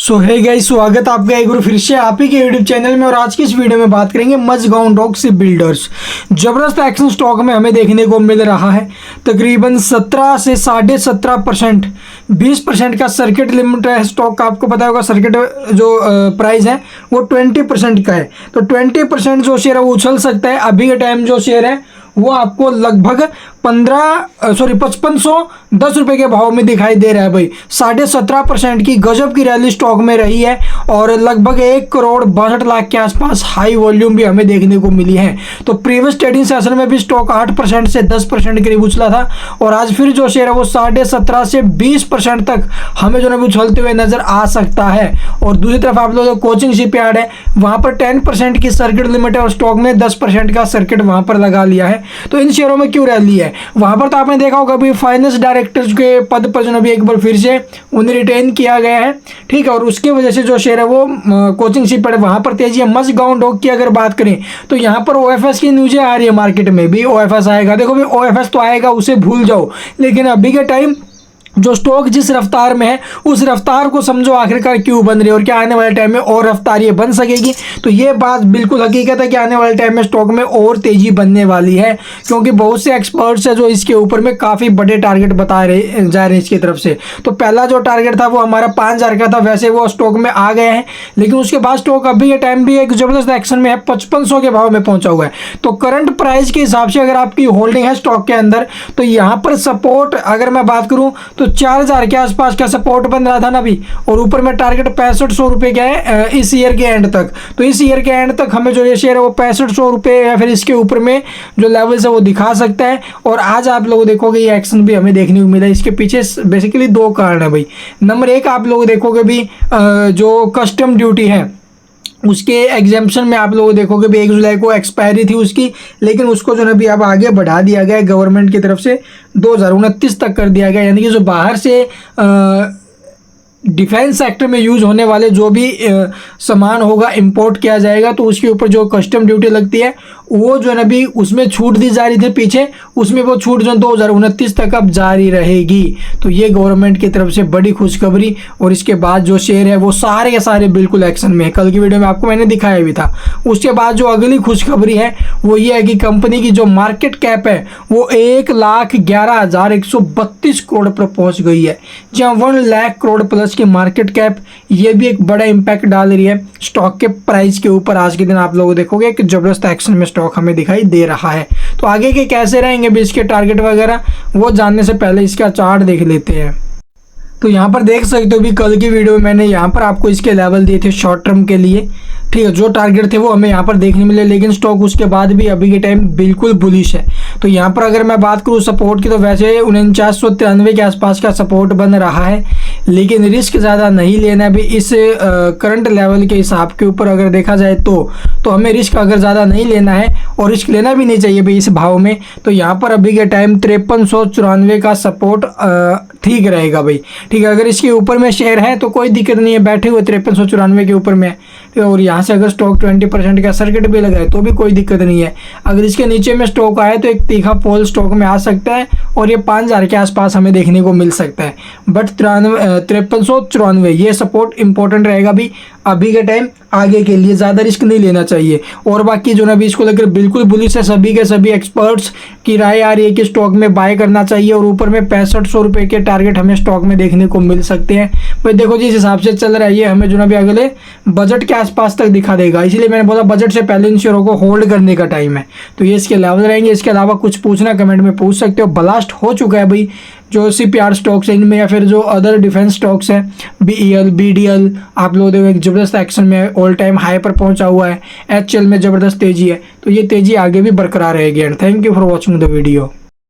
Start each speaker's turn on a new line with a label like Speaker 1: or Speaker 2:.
Speaker 1: सो hey guys, स्वागत आपका एक बार फिर से आप ही के यूट्यूब चैनल में। और आज की इस वीडियो में बात करेंगे मजगांव डॉक शिप बिल्डर्स। जबरदस्त एक्शन स्टॉक में हमें देखने को मिल रहा है। तकरीबन 17 से 17.5%, 20% का सर्किट लिमिट है स्टॉक का। आपको पता होगा सर्किट जो प्राइस है वो 20% का है। तो 20% जो शेयर है वो उछल सकता है। अभी के टाइम जो शेयर है वो आपको लगभग 5510 रुपये के भाव में दिखाई दे रहा है भाई। 17.5% की गजब की रैली स्टॉक में रही है और लगभग 1,62,00,000 के आसपास हाई वॉल्यूम भी हमें देखने को मिली है। तो प्रीवियस ट्रेडिंग सेशन में भी स्टॉक 8% से 10% के करीब उछला था और आज फिर जो शेयर है वो 17.5 से 20% तक हमें जो है उछलते हुए नजर आ सकता है। और दूसरी तरफ आप लोग कोचिंग शिपयार्ड है, वहाँ पर 10% की सर्किट लिमिट है और स्टॉक में 10% का सर्किट वहाँ पर लगा लिया है। तो इन शेयरों में क्यों रैली है? वहां पर तो आपने देखा होगा अभी फाइनेंस डायरेक्टर के पद पर जो अभी एक बार फिर से उन्हें रिटेन किया गया है, ठीक है। और उसके वजह से जो शेयर है वो कोचिंग शिप पर वहां पर तेजी है। मजगांव डॉक की अगर बात करें तो यहाँ पर ओएफएस की न्यूज़ें आ रही है, मार्केट में भी ओएफएस आएगा। देखो भाई, ओएफएस तो आएगा, उसे भूल जाओ, लेकिन अभी के टाइम जो स्टॉक जिस रफ्तार में है उस रफ्तार को समझो आखिरकार क्यों बन रही है और क्या आने वाले टाइम में और रफ्तार ये बन सकेगी। तो ये बात बिल्कुल हकीकत है कि आने वाले टाइम में स्टॉक में और तेजी बनने वाली है, क्योंकि बहुत से एक्सपर्ट्स हैं जो इसके ऊपर में काफ़ी बड़े टारगेट बता रहे जा रहे हैं इसकी तरफ से। तो पहला जो टारगेट था वो हमारा 5,000 का था, वैसे वो स्टॉक में आ गए हैं, लेकिन उसके बाद स्टॉक अभी के टाइम भी एक जबरदस्त एक्शन में है, 5500 के भाव में पहुंचा हुआ है। तो करंट प्राइस के हिसाब से अगर आपकी होल्डिंग है स्टॉक के अंदर तो यहाँ पर सपोर्ट अगर मैं बात करूँ तो 4,000 के आसपास का सपोर्ट बन रहा था ना अभी, और ऊपर में टारगेट 6500 रुपये का है इस ईयर के एंड तक। तो इस ईयर के एंड तक हमें जो ये शेयर है वो 6500 रुपये या फिर इसके ऊपर में जो लेवल्स है वो दिखा सकता है। और आज आप लोग देखोगे ये एक्शन भी हमें देखने को मिला। इसके पीछे बेसिकली दो कारण है भाई। नंबर एक, आप लोग देखोगे भी जो कस्टम ड्यूटी है उसके एग्जाम्पशन में आप लोग देखोगे भी 1 जुलाई को एक्सपायरी थी उसकी, लेकिन उसको जो है भी अब आगे बढ़ा दिया गया है गवर्नमेंट की तरफ से, 2029 तक कर दिया गया। यानी कि जो बाहर से डिफेंस सेक्टर में यूज़ होने वाले जो भी सामान होगा इंपोर्ट किया जाएगा तो उसके ऊपर जो कस्टम ड्यूटी लगती है वो जो है ना भी उसमें छूट दी जा रही थी पीछे, उसमें वो छूट जो 2029 तक अब जारी रहेगी। तो ये गवर्नमेंट की तरफ से बड़ी खुशखबरी। और इसके बाद जो शेयर है वो सारे के सारे बिल्कुल एक्शन में है। कल की वीडियो में आपको मैंने दिखाया भी था। उसके बाद जो अगली खुशखबरी है वो ये है कि कंपनी की जो मार्केट कैप है वो 1,11,132 करोड़ पर पहुँच गई है, जहाँ 1 लाख करोड़ प्लस की मार्केट कैप। ये भी एक बड़ा इम्पैक्ट डाल रही है स्टॉक के प्राइस के ऊपर। आज के दिन आप लोग देखोगे कि जबरदस्त एक्शन में स्टॉक हमें दिखाई दे रहा है। तो आगे के कैसे रहेंगे भी इसके टारगेट वगैरह वो जानने से पहले इसका चार्ट देख लेते हैं। तो यहाँ पर देख सकते हो भी कल की वीडियो में मैंने यहाँ पर आपको इसके लेवल दिए थे शॉर्ट टर्म के लिए, ठीक है। जो टारगेट थे वो हमें यहाँ पर देखने मिले, लेकिन स्टॉक उसके बाद भी अभी के टाइम बिल्कुल बुलिश है। तो यहाँ पर अगर मैं बात करूँ सपोर्ट की तो वैसे 4993 के आसपास का सपोर्ट बन रहा है, लेकिन रिस्क ज़्यादा नहीं लेना है भी इस करंट लेवल के हिसाब के ऊपर अगर देखा जाए तो हमें रिस्क अगर ज़्यादा नहीं लेना है और रिस्क लेना भी नहीं चाहिए भाई इस भाव में। तो यहाँ पर अभी के टाइम 5394 का सपोर्ट ठीक रहेगा भाई, ठीक है। अगर इसके ऊपर में शेयर है तो कोई दिक्कत नहीं है, बैठे हुए 5394 के ऊपर में, और यहाँ से अगर स्टॉक 20% का सर्किट भी लगाए तो भी कोकोई दिक्कत नहीं है। अगर इसके नीचे में स्टॉक आए तो एक तीखा फॉल स्टॉक में आ सकता है और ये 5,000 के आसपास हमें देखने को मिल सकता है। बट 5394 ये सपोर्ट इंपॉर्टेंट रहेगा भी अभी के टाइम, आगे के लिए ज़्यादा रिस्क नहीं लेना चाहिए। और बाकी जो ना भी इसको लेकर बिल्कुल बुलिश है, सभी के सभी एक्सपर्ट्स की राय आ रही है कि स्टॉक में बाय करना चाहिए और ऊपर में 6500 रुपये के टारगेट हमें स्टॉक में देखने को मिल सकते हैं भाई। देखो जिस हिसाब से चल रहा है ये हमें जो ना भी अगले बजट के आसपास तक दिखा देगा, इसीलिए मैंने बोला बजट से पहले इन शेयरों को होल्ड करने का टाइम है। तो ये इसके लेवल रहेंगे। इसके अलावा कुछ पूछना कमेंट में पूछ सकते हो। ब्लास्ट हो चुका है भाई जो शिपयार्ड स्टॉक्स हैं इनमें, या फिर जो अदर डिफेंस स्टॉक्स हैं BEL BDL आप लोग देखो एक जबरदस्त एक्शन में ऑल टाइम हाई पर पहुंचा हुआ है। HCL में ज़बरदस्त तेज़ी है, तो ये तेज़ी आगे भी बरकरार रहेगी। And thank you for watching the video.